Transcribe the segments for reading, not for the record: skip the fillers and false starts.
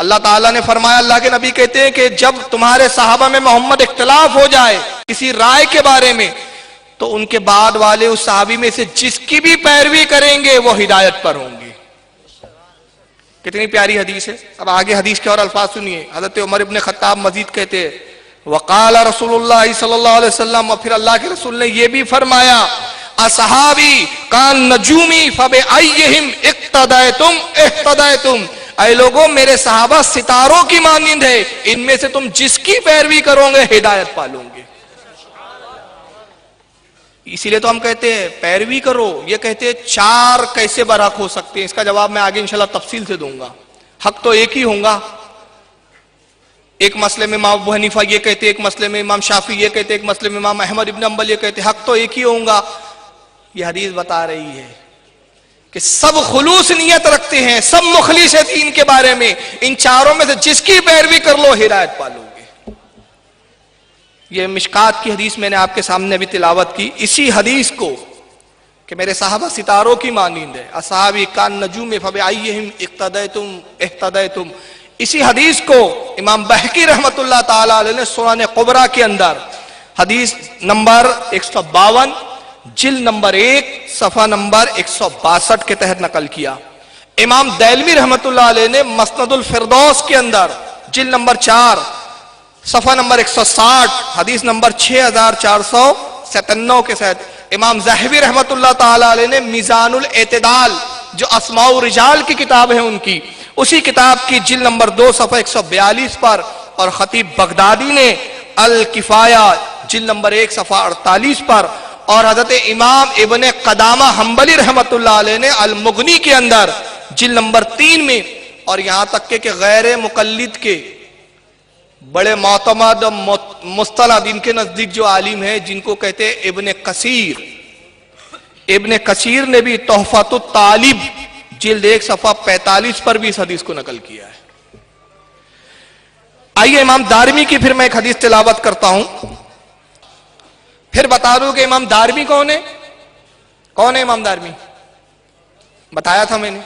اللہ تعالیٰ نے فرمایا، اللہ کے نبی کہتے ہیں کہ جب تمہارے صحابہ میں محمد اختلاف ہو جائے کسی رائے کے بارے میں تو ان کے بعد والے اس صحابی میں سے جس کی بھی پیروی کریں گے وہ ہدایت پر ہوں گے۔ کتنی پیاری حدیث ہے۔ اب آگے حدیث کے اور الفاظ سنیے۔ حضرت عمر ابن خطاب مزید کہتے ہیں، وقال رسول اللہ صلی اللہ علیہ وسلم، اور پھر اللہ کے رسول نے یہ بھی فرمایا، اصحابی کان نجومی فبأیہم اقتدیتم اہتدیتم، اے لوگوں میرے صحابہ ستاروں کی مانند ہے، ان میں سے تم جس کی پیروی کرو گے ہدایت پالو گے۔ اسی لیے تو ہم کہتے ہیں پیروی کرو، یہ کہتے ہیں چار کیسے برحق ہو سکتے ہیں، اس کا جواب میں آگے انشاءاللہ تفصیل سے دوں گا۔ حق تو ایک ہی ہوگا، ایک مسئلے میں امام ابو حنیفہ یہ کہتے ہیں، ایک مسئلے میں امام شافعی یہ کہتے ہیں، ایک مسئلے میں امام احمد ابن حنبل یہ کہتے ہیں، حق تو ایک ہی ہوگا۔ یہ حدیث بتا رہی ہے کہ سب خلوص نیت رکھتے ہیں، سب مخلص ہیں دین کے بارے میں، ان چاروں میں سے جس کی پیروی کر لو ہدایت پالو گے۔ یہ مشکات کی حدیث میں نے آپ کے سامنے بھی تلاوت کی، اسی حدیث کو کہ میرے صحابہ ستاروں کی مانند ہے، اصحابی کان نجوم فبأیہم اقتدیتم اہتدیتم، اسی حدیث کو امام بہقی رحمت اللہ تعالی علیہ نے سنن کبریٰ کے اندر حدیث نمبر 152 جلد نمبر 1 صفحہ نمبر 162 کے تحت نقل کیا۔ امام دیلمی رحمت اللہ علیہ نے مسند الفردوس کے اندر جلد نمبر 4 صفحہ نمبر 160 حدیث نمبر 6497 کے ساتھ، امام ذہبی رحمت اللہ تعالی علیہ نے میزان الاعتدال جو اسماء الرجال کی کتاب ہے ان کی، اسی کتاب کی جلد نمبر 2 صفحہ 142 پر، اور خطیب بغدادی نے الکفایہ جلد نمبر 1 صفحہ 48 پر، اور حضرت امام ابن قدامہ حنبلی رحمت اللہ علیہ نے المغنی کے اندر جلد نمبر 3 میں، اور یہاں تک کہ غیر مقلد کے بڑے معتمد مصطلح دین کے نزدیک جو عالم ہیں جن کو کہتے ہیں ابن کثیر نے بھی تحفۃ الطالب جلد 1 صفحہ 45 پر بھی اس حدیث کو نقل کیا ہے۔ آئیے امام دارمی کی پھر میں ایک حدیث تلاوت کرتا ہوں، پھر بتا دوں کہ امام دارمی کون ہے۔ کون ہے امام دارمی؟ بتایا تھا میں نے،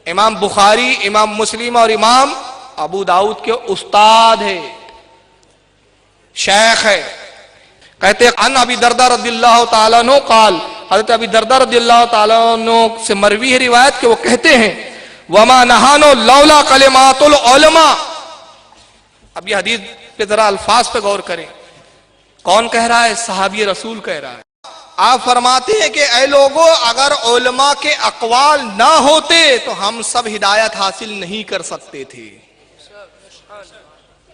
امام بخاری، امام مسلم اور امام ابو داؤد کے استاد ہے، شیخ ہے۔ کہتے ہیں عن ابی درداء رضی اللہ تعالیٰ عنہ قال، حضرت ابی درداء رضی اللہ تعالیٰ عنہ سے مروی ہے روایت کہ وہ کہتے ہیں وما نہانو لولا کلمات العلماء۔ اب یہ حدیث پہ ذرا الفاظ پہ غور کریں، کون کہہ رہا ہے؟ صحابی رسول کہہ رہا ہے۔ آپ فرماتے ہیں کہ اے لوگو اگر علماء کے اقوال نہ ہوتے تو ہم سب ہدایت حاصل نہیں کر سکتے تھے۔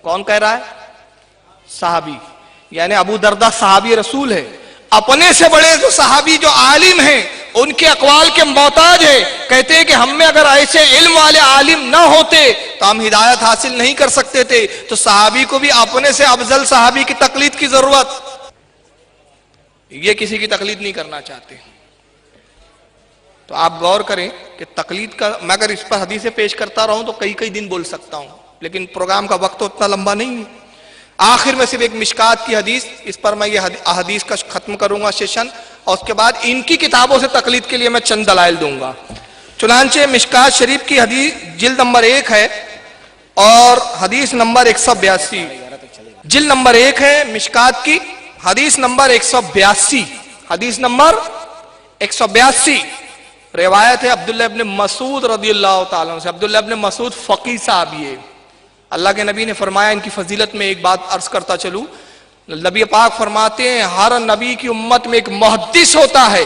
کون کہہ رہا ہے؟ صحابی، یعنی ابو درداء صحابی رسول ہے، اپنے سے بڑے جو صحابی جو عالم ہیں ان کے اقوال کے محتاج ہے، کہتے ہیں کہ ہم میں اگر ایسے علم والے عالم نہ ہوتے تو ہم ہدایت حاصل نہیں کر سکتے تھے۔ تو صحابی کو بھی اپنے سے افضل صحابی کی تقلید کی ضرورت، یہ کسی کی تقلید نہیں کرنا چاہتے۔ تو آپ غور کریں کہ تقلید کا، میں اگر اس پر حدیثیں پیش کرتا رہوں تو کئی دن بول سکتا ہوں، لیکن پروگرام کا وقت تو اتنا لمبا نہیں ہے۔ آخر میں صرف ایک مشکات کی حدیث، اس پر میں یہ حدیث کا ختم کروں گا سیشن، اور اس کے بعد ان کی کتابوں سے تقلید کے لیے میں چند دلائل دوں گا۔ چنانچہ مشکات شریف کی حدیث جلد نمبر 1 ہے اور حدیث نمبر 182، جلد نمبر 1 ہے مشکات کی، حدیث نمبر 182، حدیث نمبر 182 روایت ہے عبداللہ ابن مسعود رضی اللہ تعالیٰ عنہ سے۔ عبداللہ ابن مسعود فقیہ صحابی ہے۔ اللہ کے نبی نے فرمایا، ان کی فضیلت میں ایک بات عرض کرتا چلوں، نبی پاک فرماتے ہیں ہر نبی کی امت میں ایک محدث ہوتا ہے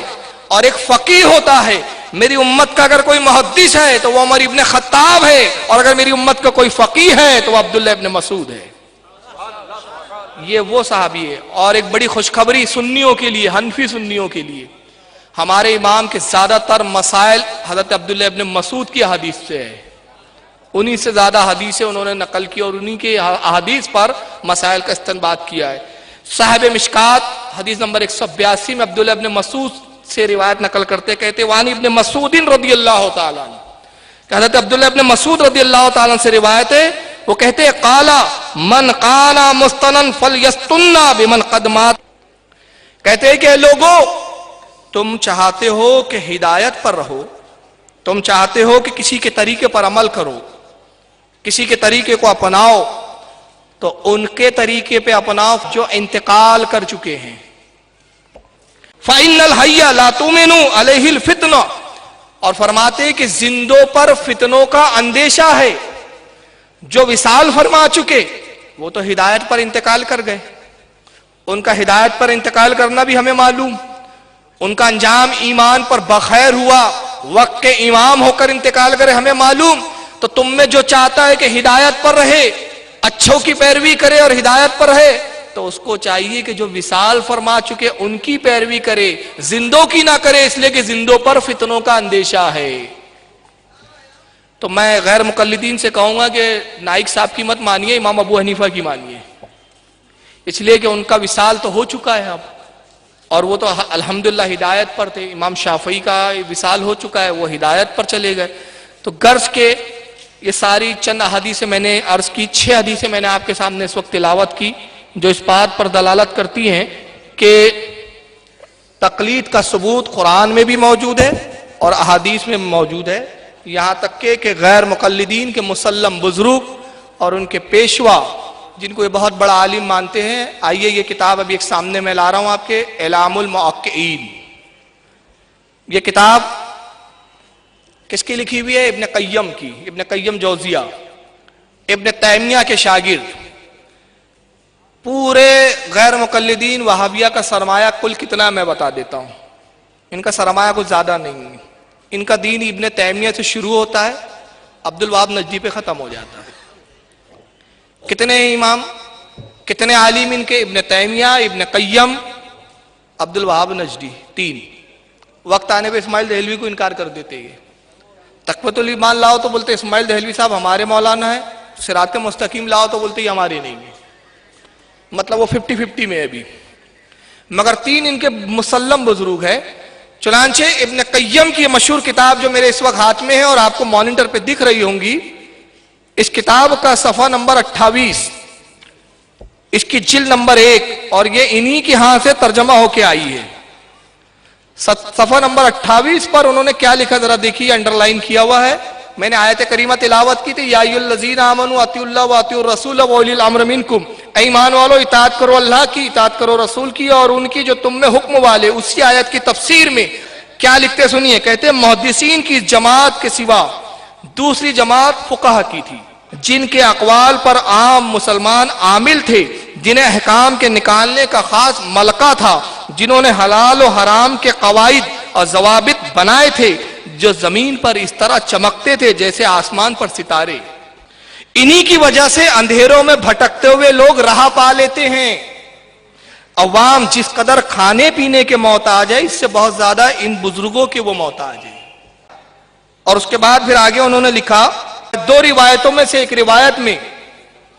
اور ایک فقیہ ہوتا ہے۔ میری امت کا اگر کوئی محدث ہے تو وہ عمر ابن خطاب ہے، اور اگر میری امت کا کوئی فقیہ ہے تو وہ عبداللہ ابن مسعود ہے۔ یہ وہ صحابی ہے۔ اور ایک بڑی خوشخبری سنیوں کے لیے، حنفی سنیوں کے لیے، ہمارے امام کے زیادہ تر مسائل حضرت عبداللہ ابن مسعود کی حدیث سے ہے، انہی سے زیادہ حدیثیں انہوں نے نقل کی اور انہی کے احادیث پر مسائل کا استنباط کیا ہے۔ صاحب مشکات حدیث نمبر 182 میں عبداللہ ابن مسعود سے روایت نقل کرتے، کہتے وان ابن مسعود رضی اللہ تعالیٰ عنہ، کہ حضرت عبداللہ ابن مسعود رضی اللہ تعالیٰ عنہ سے روایت ہے، وہ کہتے قالا من قانا مستنن فلیستننا بمن قدمات، کہتے ہیں کہ لوگوں تم چاہتے ہو کہ ہدایت پر رہو، تم چاہتے ہو کہ کسی کے طریقے پر عمل کرو، کسی کے طریقے کو اپناؤ تو ان کے طریقے پہ اپناؤ جو انتقال کر چکے ہیں. فَإِنَّ الْحَيَّ لَا تُؤْمِنُ عَلَيْهِ الْفِتْنَةُ، اور فرماتے کہ زندوں پر فتنوں کا اندیشہ ہے. جو وصال فرما چکے وہ تو ہدایت پر انتقال کر گئے، ان کا ہدایت پر انتقال کرنا بھی ہمیں معلوم، ان کا انجام ایمان پر بخیر ہوا، وقت کے امام ہو کر انتقال کرے ہمیں معلوم. تو تم میں جو چاہتا ہے کہ ہدایت پر رہے، اچھوں کی پیروی کرے اور ہدایت پر رہے، تو اس کو چاہیے کہ جو وصال فرما چکے ان کی پیروی کرے، زندوں کی نہ کرے، اس لیے کہ زندوں پر فتنوں کا اندیشہ ہے. تو میں غیر مقلدین سے کہوں گا کہ نائک صاحب کی مت مانیے، امام ابو حنیفہ کی مانیے، اس لیے کہ ان کا وصال تو ہو چکا ہے اب، اور وہ تو الحمدللہ ہدایت پر تھے. امام شافعی کا وصال ہو چکا ہے، وہ ہدایت پر چلے گئے. تو غرض کے یہ ساری چند احادیثیں میں نے عرض کی، 6 حدیثیں میں نے آپ کے سامنے اس وقت تلاوت کی جو اس بات پر دلالت کرتی ہیں کہ تقلید کا ثبوت قرآن میں بھی موجود ہے اور احادیث میں موجود ہے. یہاں تک کہ غیر مقلدین کے مسلم بزرگ اور ان کے پیشوا جن کو یہ بہت بڑا عالم مانتے ہیں، آئیے یہ کتاب ابھی ایک سامنے میں لا رہا ہوں آپ کے، اعلام الموقعین. یہ کتاب کس کی لکھی ہوئی ہے؟ ابن قیم کی، ابن قیم جوزیہ، ابن تیمیہ کے شاگرد. پورے غیر مقلدین وہابیہ کا سرمایہ کل کتنا میں بتا دیتا ہوں. ان کا سرمایہ کچھ زیادہ نہیں ہے. ان کا دین ابن تیمیہ سے شروع ہوتا ہے، عبد الوہاب نجدی پہ ختم ہو جاتا ہے. کتنے امام، کتنے عالم ان کے؟ ابن تیمیہ، ابن قیم، عبد الوہاب نجدی، 3. وقت آنے پہ اسماعیل دہلوی کو انکار کر دیتے ہیں. تقویۃ الایمان لاؤ تو بولتے اسماعیل دہلوی صاحب ہمارے مولانا ہیں، صراط مستقیم لاؤ تو بولتے یہ ہمارے نہیں ہیں. مطلب وہ 50-50 میں ابھی، مگر 3 ان کے مسلم بزرگ ہیں. چنانچہ ابن قیم کی مشہور کتاب جو میرے اس وقت ہاتھ میں ہے اور آپ کو مانیٹر پہ دکھ رہی ہوں گی، اس کتاب کا صفحہ نمبر 28، اس کی جلد نمبر 1، اور یہ انہی کے ہاں سے ترجمہ ہو کے آئی ہے. صفحہ نمبر 28 پر انہوں نے کیا لکھا ذرا دیکھیے، انڈر لائن کیا ہوا ہے. میں نے آیت کریمہ تلاوت کی تھی، یا ایھا الذین آمنوا اطیعوا اللہ واطیعوا الرسول واولی الامر منکم، اے ایمان والو اطاعت کرو اللہ کی، اطاعت کرو رسول کی اور ان کی جو تم میں حکم والے. اسی آیت کی تفسیر میں کیا لکھتے سنیے، کہتے ہیں محدثین کی جماعت کے سوا دوسری جماعت فقہا کی تھی جن کے اقوال پر عام مسلمان عامل تھے، جنہیں احکام کے نکالنے کا خاص ملکہ تھا، جنہوں نے حلال و حرام کے قواعد اور ضوابط بنائے تھے جو زمین پر اس طرح چمکتے تھے جیسے آسمان پر ستارے. انہی کی وجہ سے اندھیروں میں بھٹکتے ہوئے لوگ راہ پا لیتے ہیں. عوام جس قدر کھانے پینے کے محتاج ہے، اس سے بہت زیادہ ان بزرگوں کے وہ محتاج ہیں. اور اس کے بعد پھر آگے انہوں نے لکھا، 2 روایتوں میں سے ایک روایت میں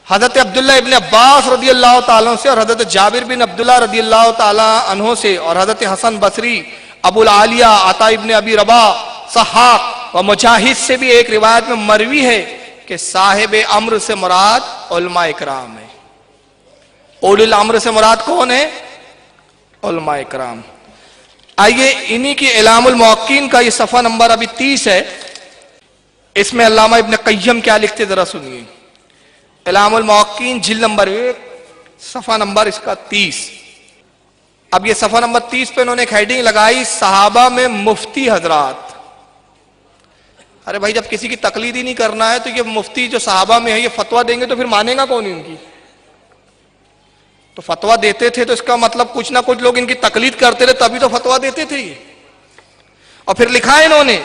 حضرت عبداللہ ابن عباس رضی اللہ تعالیٰ سے اور حضرت جابر بن عبداللہ رضی اللہ تعالیٰ عنہ سے اور حضرت حسن بصری، ابو العالیہ، عطا ابن ابی رباح، صحاق و مجاہد سے بھی ایک روایت میں مروی ہے کہ صاحب امر سے مراد علماء اکرام ہے. اولی الامر سے مراد کون ہے؟ علماء اکرام. آئیے انہی کی اعلام الموقعین کا یہ صفحہ نمبر ابھی 30 ہے، اس میں علامہ ابن قیم کیا لکھتے ذرا سنیے. اعلام الموقعین جلد نمبر 1 صفحہ نمبر اس کا 30. اب یہ صفحہ نمبر 30 پہ انہوں نے ایک ہیڈنگ لگائی، صحابہ میں مفتی حضرات. ارے بھائی جب کسی کی تقلید ہی نہیں کرنا ہے تو یہ مفتی جو صحابہ میں ہے یہ فتویٰ دیں گے تو پھر مانے گا کون ان کی؟ تو فتویٰ دیتے تھے تو اس کا مطلب کچھ نہ کچھ لوگ ان کی تقلید کرتے رہے تبھی تو فتویٰ دیتے تھے یہ. اور پھر لکھا ہے انہوں نے،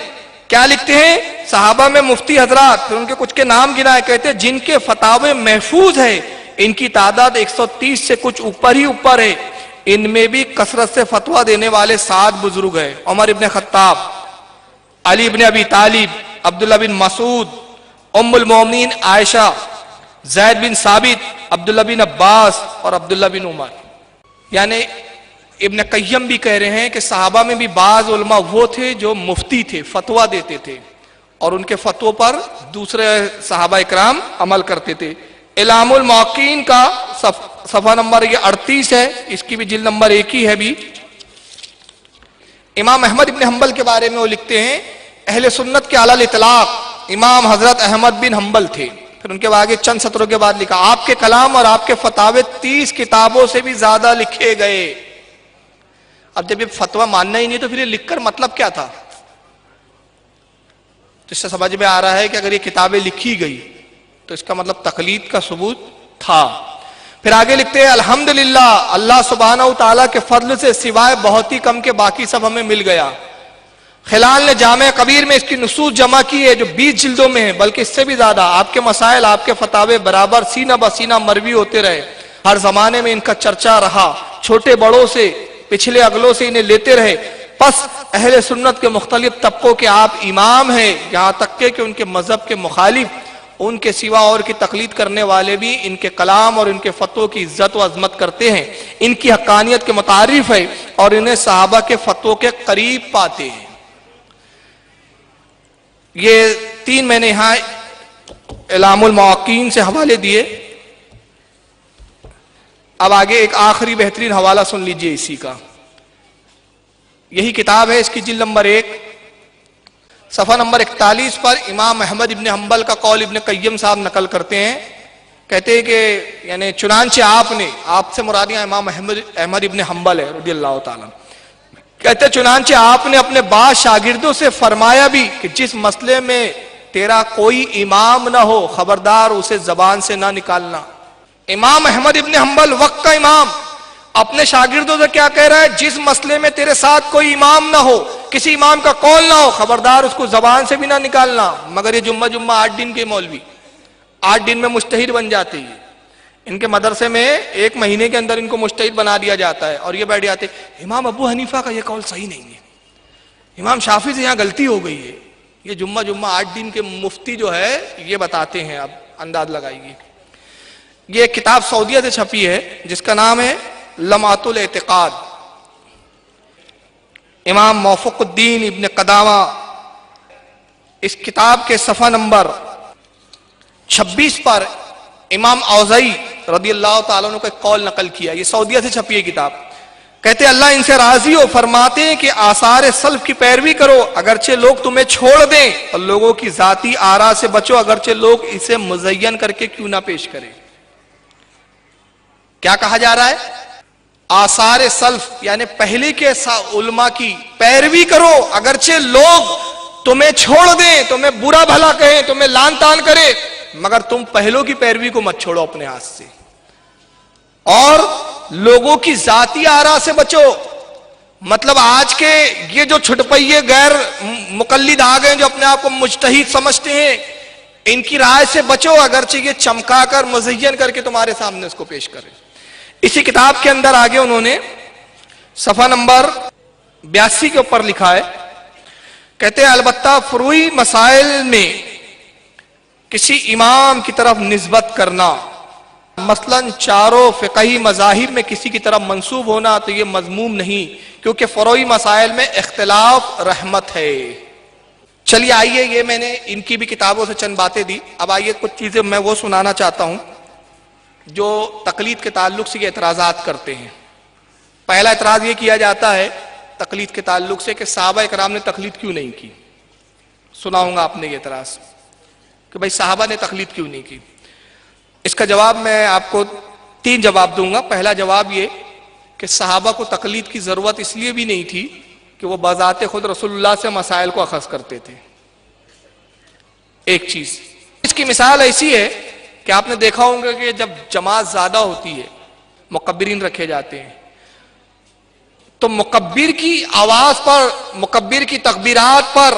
کیا لکھتے ہیں؟ صحابہ میں مفتی حضرات، پھر ان کے کچھ کے نام گنائے، کہتے ہیں جن کے فتاوے محفوظ ہے، ان کی تعداد 130 سے کچھ اوپر ہی اوپر ہے. ان میں بھی کثرت سے فتویٰ دینے والے 7 بزرگ ہیں: عمر ابن خطاب، علی ابن ابی طالب، عبداللہ بن مسعود، ام المومنین عائشہ، زید بن ثابت، عبداللہ بن عباس اور عبداللہ بن عمر. یعنی ابن قیم بھی کہہ رہے ہیں کہ صحابہ میں بھی بعض علماء وہ تھے جو مفتی تھے، فتویٰ دیتے تھے اور ان کے فتووں پر دوسرے صحابہ اکرام عمل کرتے تھے. اعلام الموقعین کا صفحہ نمبر یہ 38 ہے، اس کی بھی جلد نمبر 1 ہی ہے بھی. امام احمد ابن حنبل کے بارے میں وہ لکھتے ہیں، اہل سنت کے علی الاطلاق امام حضرت احمد بن حنبل تھے. پھر ان کے آگے چند سطروں کے بعد لکھا آپ کے کلام اور آپ کے فتاوے 30 کتابوں سے بھی زیادہ لکھے گئے۔ اب جب یہ فتویٰ ماننا ہی نہیں تو پھر یہ لکھ کر مطلب کیا تھا؟ تو اس سے سمجھ میں آ رہا ہے کہ اگر یہ کتابیں لکھی گئی تو اس کا مطلب تقلید کا ثبوت تھا۔ پھر آگے لکھتے ہیں الحمدللہ اللہ سبحانہ و تعالیٰ کے فضل سے سوائے بہت ہی کم کے باقی سب ہمیں مل گیا۔ خلال نے جامع کبیر میں اس کی نصوص جمع کی ہے جو 20 جلدوں میں ہے، بلکہ اس سے بھی زیادہ۔ آپ کے مسائل، آپ کے فتاوے برابر سینہ بسینہ مروی ہوتے رہے، ہر زمانے میں ان کا چرچا رہا، چھوٹے بڑوں سے پچھلے اگلوں سے انہیں لیتے رہے۔ پس اہل سنت کے مختلف طبقوں کے آپ امام ہیں، یہاں تک کہ ان کے مذہب کے مخالف ان کے سوا اور کی تقلید کرنے والے بھی ان کے کلام اور ان کے فتووں کی عزت و عظمت کرتے ہیں، ان کی حقانیت کے متعارف ہے اور انہیں صحابہ کے فتووں کے قریب پاتے ہیں۔ یہ 3 میں نے یہاں اعلام الموقعین سے حوالے دیے۔ اب آگے ایک آخری بہترین حوالہ سن لیجئے اسی کا، یہی کتاب ہے، اس کی جلد نمبر 1 صفحہ نمبر 41 پر امام احمد ابن حنبل کا قول ابن قیم صاحب نقل کرتے ہیں، کہتے ہیں کہ یعنی چنانچہ آپ سے مراد یہاں امام احمد ابن حنبل ہے رضی اللہ تعالیٰ، کہتے ہیں چنانچہ آپ نے اپنے بعض شاگردوں سے فرمایا بھی کہ جس مسئلے میں تیرا کوئی امام نہ ہو خبردار اسے زبان سے نہ نکالنا۔ امام احمد ابن حنبل وقت کا امام اپنے شاگردوں سے کیا کہہ رہا ہے؟ جس مسئلے میں تیرے ساتھ کوئی امام نہ ہو، کسی امام کا قول نہ ہو، خبردار اس کو زبان سے بھی نہ نکالنا۔ مگر یہ جمعہ 8 دن کے مولوی 8 دن میں مجتہد بن جاتے ہیں، ان کے مدرسے میں 1 مہینے کے اندر ان کو مجتہد بنا دیا جاتا ہے، اور یہ بیٹھ جاتے امام ابو حنیفہ کا یہ قول صحیح نہیں ہے، امام شافعی سے یہاں غلطی ہو گئی ہے۔ یہ جمعہ 8 دن کے مفتی جو ہے یہ بتاتے ہیں، اب انداز لگائیے۔ یہ ایک کتاب سعودیہ سے چھپی ہے جس کا نام ہے لمعۃ الاعتقاد، امام موفق الدین ابن قدامہ۔ اس کتاب کے صفحہ نمبر 26 پر امام اوزاعی رضی اللہ تعالیٰ عنہ کا ایک قول نقل کیا، یہ سعودیہ سے چھپی ہے کتاب۔ کہتے ہیں اللہ ان سے راضی ہو، فرماتے ہیں کہ آثار سلف کی پیروی کرو اگرچہ لوگ تمہیں چھوڑ دیں، اور لوگوں کی ذاتی آراء سے بچو اگرچہ لوگ اسے مزین کر کے کیوں نہ پیش کریں۔ کیا کہا جا رہا ہے؟ آثار سلف یعنی پہلے کے علماء کی پیروی کرو اگرچہ لوگ تمہیں چھوڑ دیں، تمہیں برا بھلا کہیں، تمہیں لان تان کرے، مگر تم پہلوں کی پیروی کو مت چھوڑو اپنے ہاتھ سے، اور لوگوں کی ذاتی آراء سے بچو۔ مطلب آج کے یہ جو چھٹپئیے غیر مقلد آ گئے جو اپنے آپ کو مجتہد سمجھتے ہیں، ان کی رائے سے بچو اگرچہ یہ چمکا کر مزین کر کے تمہارے سامنے اس کو پیش کرے۔ اسی کتاب کے اندر آگے انہوں نے صفحہ نمبر 82 کے اوپر لکھا ہے، کہتے ہیں البتہ فروعی مسائل میں کسی امام کی طرف نسبت کرنا، مثلا چاروں فقہی مذاہب میں کسی کی طرف منسوب ہونا، تو یہ مذموم نہیں، کیونکہ فروعی مسائل میں اختلاف رحمت ہے۔ چلیے آئیے، یہ میں نے ان کی بھی کتابوں سے چند باتیں دی، اب آئیے کچھ چیزیں میں وہ سنانا چاہتا ہوں جو تقلید کے تعلق سے یہ اعتراضات کرتے ہیں۔ پہلا اعتراض یہ کیا جاتا ہے تقلید کے تعلق سے کہ صحابہ اکرام نے تقلید کیوں نہیں کی۔ سنا ہوں گا آپ نے یہ اعتراض کہ بھائی صحابہ نے تقلید کیوں نہیں کی۔ اس کا جواب میں آپ کو 3 جواب دوں گا۔ پہلا جواب یہ کہ صحابہ کو تقلید کی ضرورت اس لیے بھی نہیں تھی کہ وہ بذات خود رسول اللہ سے مسائل کو اخذ کرتے تھے۔ ایک چیز اس کی مثال ایسی ہے کہ آپ نے دیکھا ہوگا کہ جب جماعت زیادہ ہوتی ہے، مکبرین رکھے جاتے ہیں، تو مکبر کی آواز پر، مکبر کی تکبیرات پر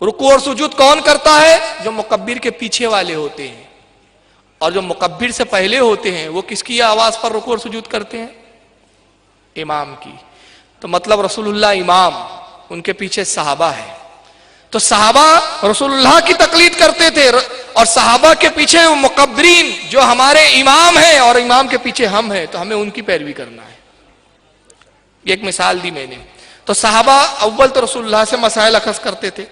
رکوع اور سجود کون کرتا ہے؟ جو مکبر کے پیچھے والے ہوتے ہیں، اور جو مکبر سے پہلے ہوتے ہیں وہ کس کی آواز پر رکوع اور سجود کرتے ہیں؟ امام کی۔ تو مطلب رسول اللہ امام، ان کے پیچھے صحابہ ہے، تو صحابہ رسول اللہ کی تقلید کرتے تھے، اور صحابہ کے پیچھے وہ مکبرین جو ہمارے امام ہیں اور امام کے پیچھے ہم ہیں، تو ہمیں ان کی پیروی کرنا ہے۔ یہ ایک مثال دی میں نے۔ تو صحابہ اول تو رسول اللہ سے مسائل اخذ کرتے تھے،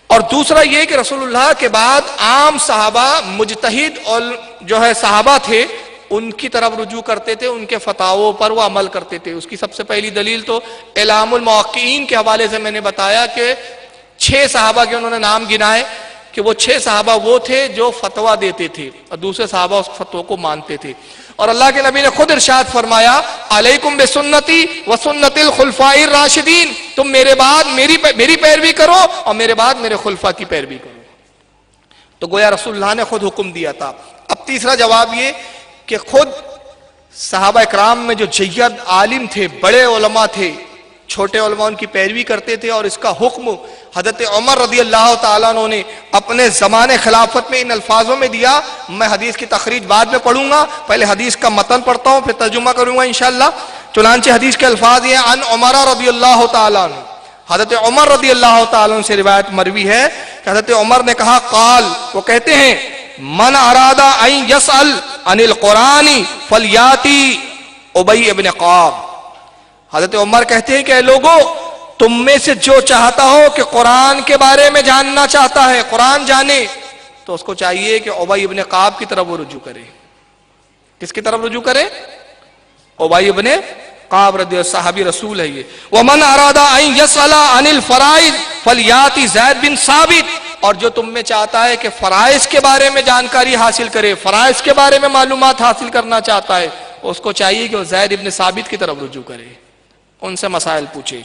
اور دوسرا یہ کہ رسول اللہ کے بعد عام صحابہ مجتہد اور جو ہے صحابہ تھے ان کی طرف رجوع کرتے تھے، ان کے فتاووں پر وہ عمل کرتے تھے۔ اس کی سب سے پہلی دلیل تو اعلام الموقعین کے حوالے سے میں نے بتایا کہ 6 صحابہ کے انہوں نے نام گنائے، کہ وہ 6 صحابہ وہ تھے جو فتویٰ دیتے تھے اور دوسرے صحابہ اس فتوے کو مانتے تھے. اور اللہ کے نبی نے خود ارشاد فرمایا علیکم بسنتی وسنت الخلفاء الراشدین، تم میرے بعد میری پیروی کرو اور میرے بعد میرے خلفاء کی پیروی کرو. تو گویا رسول اللہ نے خود حکم دیا تھا. اب تیسرا جواب یہ کہ خود صحابہ اکرام میں جو جید عالم تھے، بڑے علماء تھے، چھوٹے علماء ان کی پیروی کرتے تھے، اور اس کا حکم حضرت عمر رضی اللہ تعالیٰ عنہ نے اپنے زمانے خلافت میں ان الفاظوں میں دیا. میں حدیث کی تخریج بعد میں پڑھوں گا، پہلے حدیث کا متن پڑھتا ہوں پھر ترجمہ کروں گا انشاءاللہ. چنانچہ حدیث کے الفاظ یہ عن عمر رضی اللہ تعالیٰ عنہ، حضرت عمر رضی اللہ تعالیٰ عنہ سے روایت مروی ہے کہ حضرت عمر نے کہا قال، وہ کہتے ہیں من اراد ان یسأل عن القرآن فلیاتی ابی ابن قعب. حضرت عمر کہتے ہیں کہ اے لوگو، تم میں سے جو چاہتا ہو کہ قرآن کے بارے میں جاننا چاہتا ہے، قرآن جانے، تو اس کو چاہیے کہ ابی ابن قعب کی طرف وہ رجوع کرے. کس کی طرف رجوع کرے؟ ابی ابن قعب رضی اللہ، صحابی رسول ہے یہ. ومن اراد ان یسأل عن الفرائض فلیاتی زید بن ثابت، اور جو تم میں چاہتا ہے کہ فرائض کے بارے میں جانکاری حاصل کرے، فرائض کے بارے میں معلومات حاصل کرنا چاہتا ہے، اس کو چاہیے کہ وہ زید ابن ثابت کی طرف رجوع کرے، ان سے مسائل پوچھے.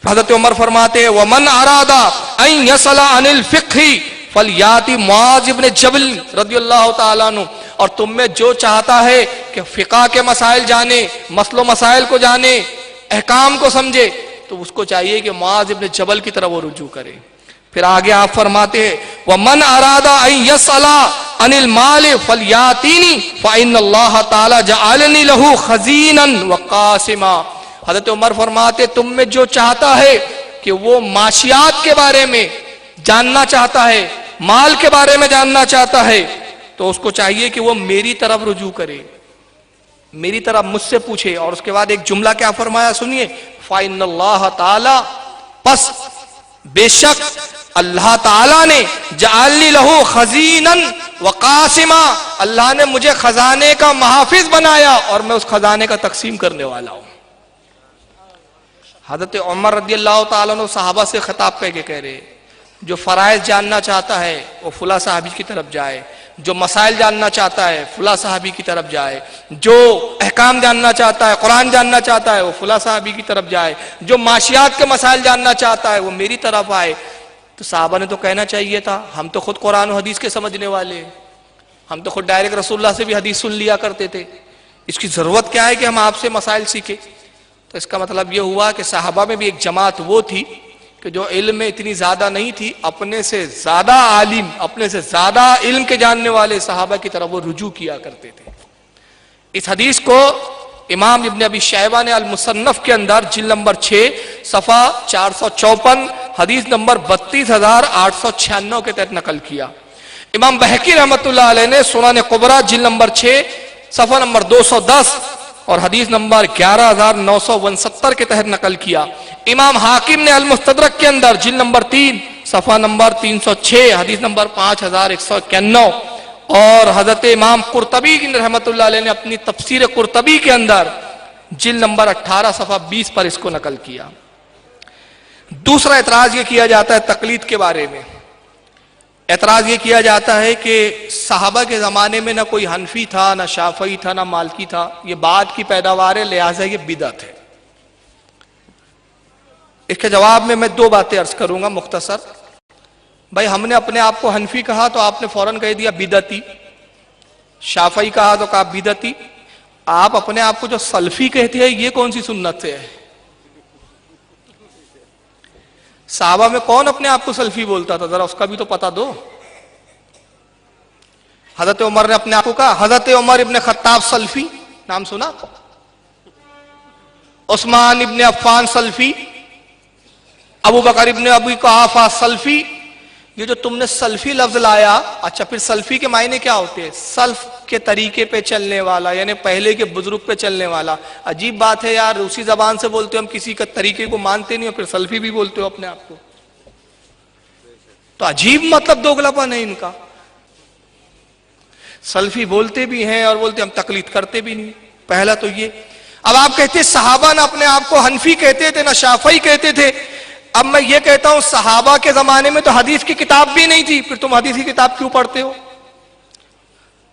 حضرت عمر فرماتے ہیں ومن اراد ان یسأل عن الفقہ فلیاتی معاذ ابن جبل رضی اللہ تعالیٰ عنہ، اور تم میں جو چاہتا ہے کہ فقہ کے مسائل جانے، مسل و مسائل کو جانے، احکام کو سمجھے، تو اس کو چاہیے کہ معاذ ابن جبل کی طرف وہ رجوع کرے. پھر آگے آپ فرماتے ہیں وَمَنْ أَرَادَ أَنْ يَسْأَلَ عَنِ الْمَالِ فَلْيَأْتِنِي فَإِنَّ اللَّهَ تَعَالَى جَعَلَنِي لَهُ خَزِينًا وَقَاسِمًا. حضرت عمر فرماتے تم میں جو چاہتا ہے کہ وہ معاشیات کے بارے میں جاننا چاہتا ہے، مال کے بارے میں جاننا چاہتا ہے، تو اس کو چاہیے کہ وہ میری طرف رجوع کرے، میری طرف مجھ سے پوچھے. اور اس کے بعد ایک جملہ کیا فرمایا سنیے، فَإِنَّ اللَّهَ تَعَالَى، پس بے شک اللہ تعالیٰ نے جعلنی لہو خزیناً وقاسما، اللہ نے مجھے خزانے کا محافظ بنایا اور میں اس خزانے کا تقسیم کرنے والا ہوں. حضرت عمر رضی اللہ تعالیٰ عنہ صحابہ سے خطاب کر کے کہہ رہے جو فرائض جاننا چاہتا ہے وہ فلاں صحابی کی طرف جائے، جو مسائل جاننا چاہتا ہے فلاں صحابی کی طرف جائے، جو احکام جاننا چاہتا ہے، قرآن جاننا چاہتا ہے وہ فلاں صحابی کی طرف جائے، جو معاشیات کے مسائل جاننا چاہتا ہے وہ میری طرف آئے. تو صحابہ نے تو کہنا چاہیے تھا ہم تو خود قرآن و حدیث کے سمجھنے والے ہیں، ہم تو خود ڈائریکٹ رسول اللہ سے بھی حدیث سن لیا کرتے تھے، اس کی ضرورت کیا ہے کہ ہم آپ سے مسائل سیکھیں. تو اس کا مطلب یہ ہوا کہ صحابہ میں بھی ایک جماعت وہ تھی کہ جو علم میں اتنی زیادہ نہیں تھی، اپنے سے زیادہ عالم، اپنے سے زیادہ علم کے جاننے والے صحابہ کی طرف وہ رجوع کیا کرتے تھے. اس حدیث کو امام ابن ابی شیبہ نے المصنف کے اندر جلد نمبر 6 صفحہ 454 حدیث نمبر 32896 کے تحت نقل کیا. امام بہقی رحمۃ اللہ علیہ نے سنن کبریٰ جلد نمبر 6 صفحہ نمبر 210 اور حدیث نمبر 11969 کے تحت نقل کیا. امام حاکم نے المستدرک کے اندر جلد نمبر 3 صفحہ نمبر 306 حدیث نمبر 5191 اور حضرت امام قرطبی رحمۃ اللہ علیہ نے اپنی تفسیر قرطبی کے اندر جلد نمبر 18 صفحہ 20 پر اس کو نقل کیا. دوسرا اعتراض یہ کیا جاتا ہے تقلید کے بارے میں. اعتراض یہ کیا جاتا ہے کہ صحابہ کے زمانے میں نہ کوئی حنفی تھا، نہ شافعی تھا، نہ مالکی تھا، یہ بعد کی پیداوار ہے، لہٰذا یہ بدعت ہے. اس کے جواب میں 2 باتیں عرض کروں گا مختصر. بھائی ہم نے اپنے آپ کو حنفی کہا تو آپ نے فوراً کہہ دیا بدعتی، شافعی کہا تو کہا بدعتی. آپ اپنے آپ کو جو سلفی کہتے ہیں یہ کون سی سنت سے ہے؟ صحابہ میں کون اپنے آپ کو سلفی بولتا تھا؟ ذرا اس کا بھی تو پتہ دو. حضرت عمر نے اپنے آپ کو کہا، حضرت عمر ابن خطاب سلفی نام سنا؟ عثمان ابن عفان سلفی، ابو بکر ابن ابی قحافہ سلفی. یہ جو تم نے سلفی لفظ لایا، اچھا پھر سلفی کے معنی کیا ہوتے ہیں؟ سلف کے طریقے پہ چلنے والا، یعنی پہلے کے بزرگ پہ چلنے والا. عجیب بات ہے یار، روسی زبان سے بولتے ہو ہم کسی کا طریقے کو مانتے نہیں ہو، پھر سلفی بھی بولتے ہو اپنے آپ کو. تو عجیب مطلب دوگلاپن ہے ان کا. سلفی بولتے بھی ہیں اور بولتے ہم تقلید کرتے بھی نہیں. پہلا تو یہ. اب آپ کہتے صحابہ نہ اپنے آپ کو حنفی کہتے تھے نہ شافعی کہتے تھے. اب میں یہ کہتا ہوں صحابہ کے زمانے میں تو حدیث کی کتاب بھی نہیں تھی، پھر تم حدیث کی کتاب کیوں پڑھتے ہو؟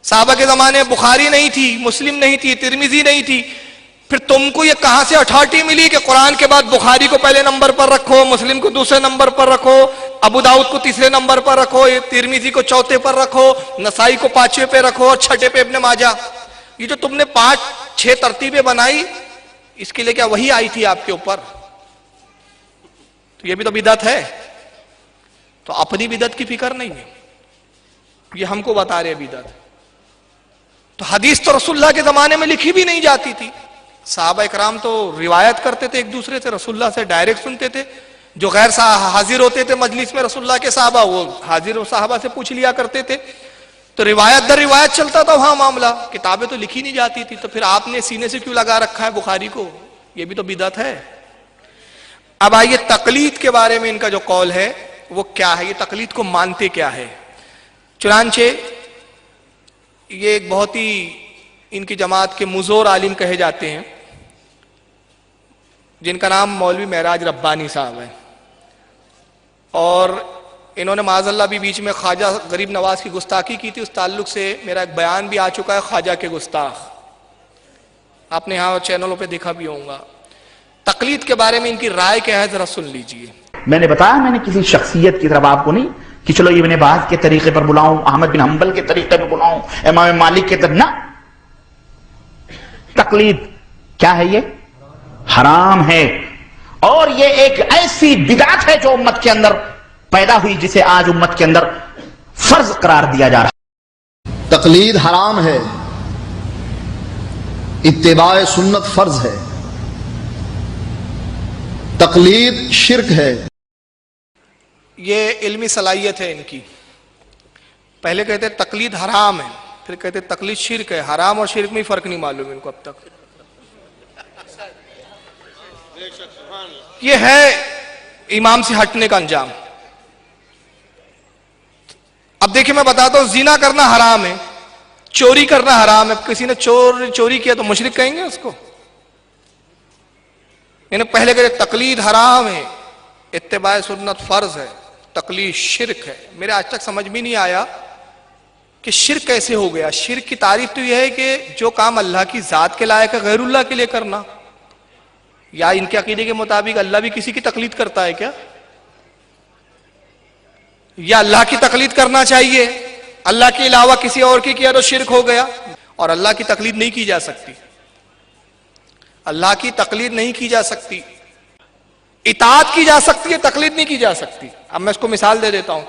صحابہ کے زمانے میں بخاری نہیں تھی، مسلم نہیں تھی، ترمذی نہیں تھی، پھر تم کو یہ کہاں سے اتھارٹی ملی کہ قرآن کے بعد بخاری کو پہلے نمبر پر رکھو، مسلم کو دوسرے نمبر پر رکھو، ابو داؤد کو تیسرے نمبر پر رکھو، ترمذی کو چوتھے پر رکھو، نسائی کو پانچویں پہ رکھو اور چھٹے پہ ابن ماجہ؟ یہ جو تم نے 5-6 ترتیبیں بنائی، اس کے لیے کیا وہی آئی تھی آپ کے اوپر؟ تو یہ بھی تو بدعت ہے. تو اپنی بدعت کی فکر نہیں ہے، یہ ہم کو بتا رہے بدعت. تو حدیث تو رسول اللہ کے زمانے میں لکھی بھی نہیں جاتی تھی. صحابہ اکرام تو روایت کرتے تھے ایک دوسرے سے، رسول اللہ سے ڈائریکٹ سنتے تھے. جو غیر حاضر ہوتے تھے مجلس میں رسول اللہ کے صحابہ، وہ حاضر صحابہ سے پوچھ لیا کرتے تھے. تو روایت در روایت چلتا تھا وہاں معاملہ، کتابیں تو لکھی نہیں جاتی تھی. تو پھر آپ نے سینے سے کیوں لگا رکھا ہے بخاری کو؟ یہ بھی تو بدعت ہے. اب آئیے تقلید کے بارے میں ان کا جو قول ہے وہ کیا ہے، یہ تقلید کو مانتے کیا ہے. چنانچہ یہ ایک بہت ہی ان کی جماعت کے مزور عالم کہے جاتے ہیں، جن کا نام مولوی معراج ربانی صاحب ہے، اور انہوں نے معاذ اللہ بھی بیچ میں خواجہ غریب نواز کی گستاخی کی تھی. اس تعلق سے میرا ایک بیان بھی آ چکا ہے، خواجہ کے گستاخ، آپ نے یہاں چینلوں پہ دیکھا بھی ہوگا. تقلید کے بارے میں ان کی رائے کیا ہے ذرا سن لیجئے. میں نے بتایا میں نے کسی شخصیت کی طرف آپ کو نہیں کہ چلو ابن باز کے طریقے پر بلاؤں، احمد بن حنبل کے طریقے پر بلاؤں، امام مالک کے طریقے، نہ. تقلید کیا ہے؟ یہ حرام ہے، اور یہ ایک ایسی بدعت ہے جو امت کے اندر پیدا ہوئی جسے آج امت کے اندر فرض قرار دیا جا رہا ہے. تقلید حرام ہے، اتباع سنت فرض ہے. تقلید شرک ہے. یہ علمی صلاحیت ہے ان کی. پہلے کہتے تقلید حرام ہے، پھر کہتے تقلید شرک ہے. حرام اور شرک میں فرق نہیں معلوم ان کو اب تک. یہ ہے امام سے ہٹنے کا انجام. اب دیکھیں میں بتاتا ہوں، زنا کرنا حرام ہے، چوری کرنا حرام ہے. کسی نے چوری کیا تو مشرک کہیں گے اس کو؟ یعنی پہلے کہتے تقلید حرام ہے، اتباع سنت فرض ہے، تقلید شرک ہے. میرے آج تک سمجھ بھی نہیں آیا کہ شرک کیسے ہو گیا. شرک کی تعریف تو یہ ہے کہ جو کام اللہ کی ذات کے لائق ہے غیر اللہ کے لیے کرنا. یا ان کے عقیدے کے مطابق اللہ بھی کسی کی تقلید کرتا ہے کیا؟ یا اللہ کی تقلید کرنا چاہیے، اللہ کے علاوہ کسی اور کی کیا تو شرک ہو گیا. اور اللہ کی تقلید نہیں کی جا سکتی، اللہ کی تقلید نہیں کی جا سکتی. اطاعت کی جا سکتی ہے، تقلید نہیں کی جا سکتی. اب میں اس کو مثال دے دیتا ہوں.